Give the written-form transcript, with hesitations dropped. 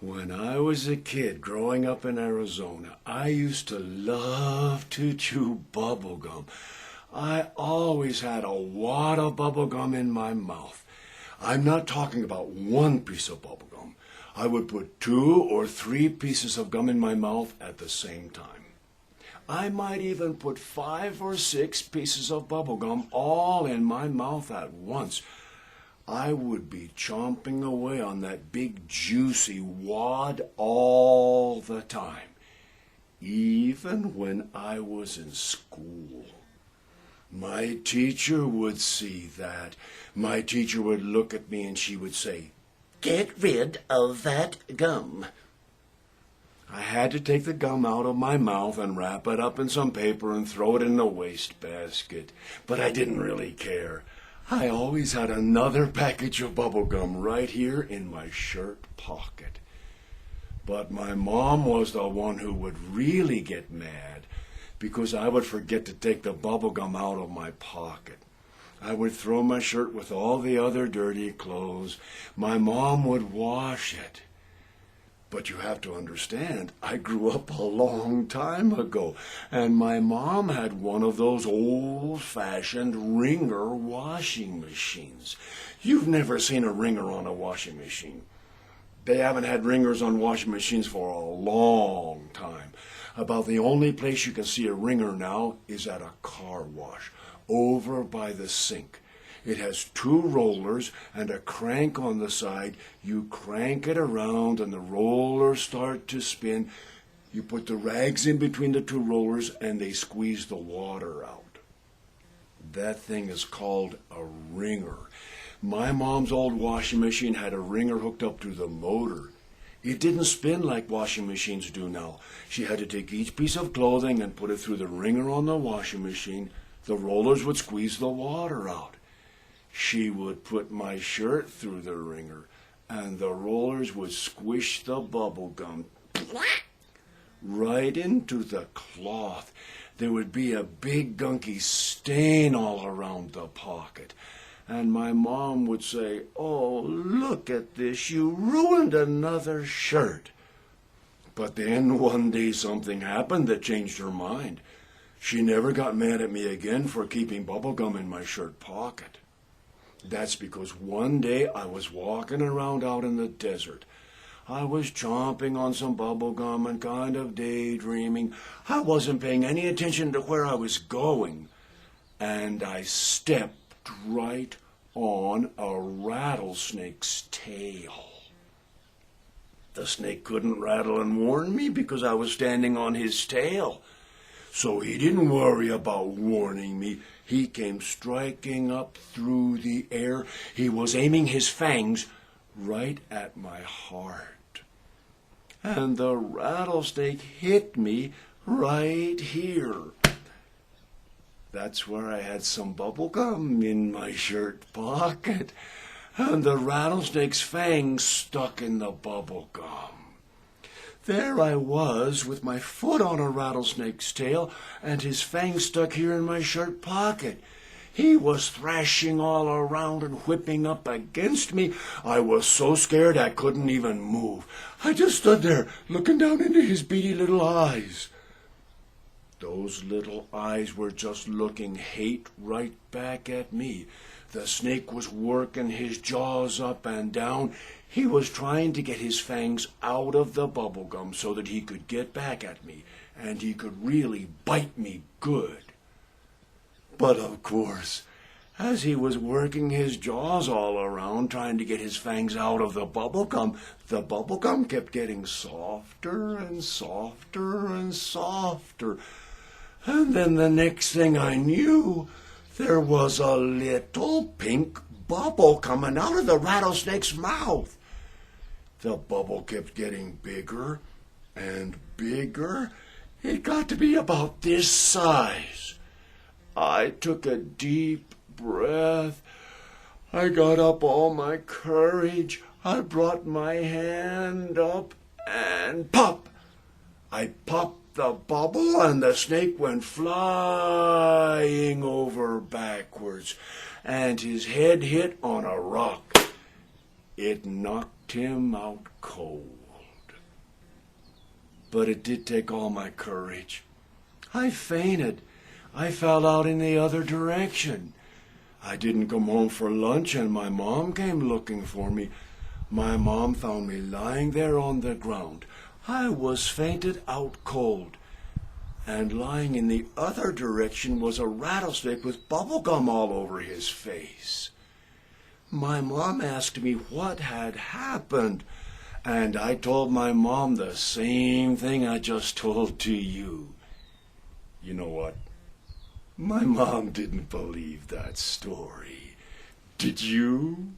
When I was a kid growing up in Arizona, I used to love to chew bubblegum. I always had a wad of bubblegum in my mouth. I'm not talking about one piece of bubblegum. I would put 2 or 3 pieces of gum in my mouth at the same time. I might even put 5 or 6 pieces of bubblegum all in my mouth at once. I would be chomping away on that big juicy wad all the time, even when I was in school. My teacher would see that. My teacher would look at me and she would say, "Get rid of that gum." I had to take the gum out of my mouth and wrap it up in some paper and throw it in the wastebasket, but I didn't really care. I always had another package of bubblegum right here in my shirt pocket. But my mom was the one who would really get mad because I would forget to take the bubblegum out of my pocket. I would throw my shirt with all the other dirty clothes. My mom would wash it. But you have to understand, I grew up a long time ago, and my mom had one of those old-fashioned wringer washing machines. You've never seen a wringer on a washing machine. They haven't had wringers on washing machines for a long time. About the only place you can see a wringer now is at a car wash, over by the sink. It has 2 rollers and a crank on the side. You crank it around and the rollers start to spin. You put the rags in between the 2 rollers and they squeeze the water out. That thing is called a wringer. My mom's old washing machine had a wringer hooked up to the motor. It didn't spin like washing machines do now. She had to take each piece of clothing and put it through the wringer on the washing machine. The rollers would squeeze the water out. She would put my shirt through the wringer, and the rollers would squish the bubble gum right into the cloth. There would be a big gunky stain all around the pocket. And my mom would say, "Oh, look at this, you ruined another shirt." But then one day something happened that changed her mind. She never got mad at me again for keeping bubble gum in my shirt pocket. That's because one day I was walking around out in the desert. I was chomping on some bubble gum and kind of daydreaming. I wasn't paying any attention to where I was going. And I stepped right on a rattlesnake's tail. The snake couldn't rattle and warn me because I was standing on his tail. So he didn't worry about warning me. He came striking up through the air. He was aiming his fangs right at my heart. And the rattlesnake hit me right here. That's where I had some bubble gum in my shirt pocket. And the rattlesnake's fangs stuck in the bubble gum. There I was with my foot on a rattlesnake's tail and his fangs stuck here in my shirt pocket. He was thrashing all around and whipping up against me. I was so scared I couldn't even move. I just stood there looking down into his beady little eyes. Those little eyes were just looking hate right back at me. The snake was working his jaws up and down. He was trying to get his fangs out of the bubblegum so that he could get back at me, and he could really bite me good. But of course, as he was working his jaws all around trying to get his fangs out of the bubblegum kept getting softer and softer and softer. And then the next thing I knew, there was a little pink bubble coming out of the rattlesnake's mouth. The bubble kept getting bigger and bigger. It got to be about this size. I took a deep breath. I got up all my courage. I brought my hand up and pop! I popped the bubble and the snake went flying over backwards and his head hit on a rock. It knocked him out cold. but it did take all my courage. I fainted. I fell out in the other direction. I didn't come home for lunch, and my mom came looking for me. My mom found me lying there on the ground. I was fainted out cold. And lying in the other direction was a rattlesnake with bubblegum all over his face. My mom asked me what had happened, and I told my mom the same thing I just told to you. You know what? My mom didn't believe that story. Did you?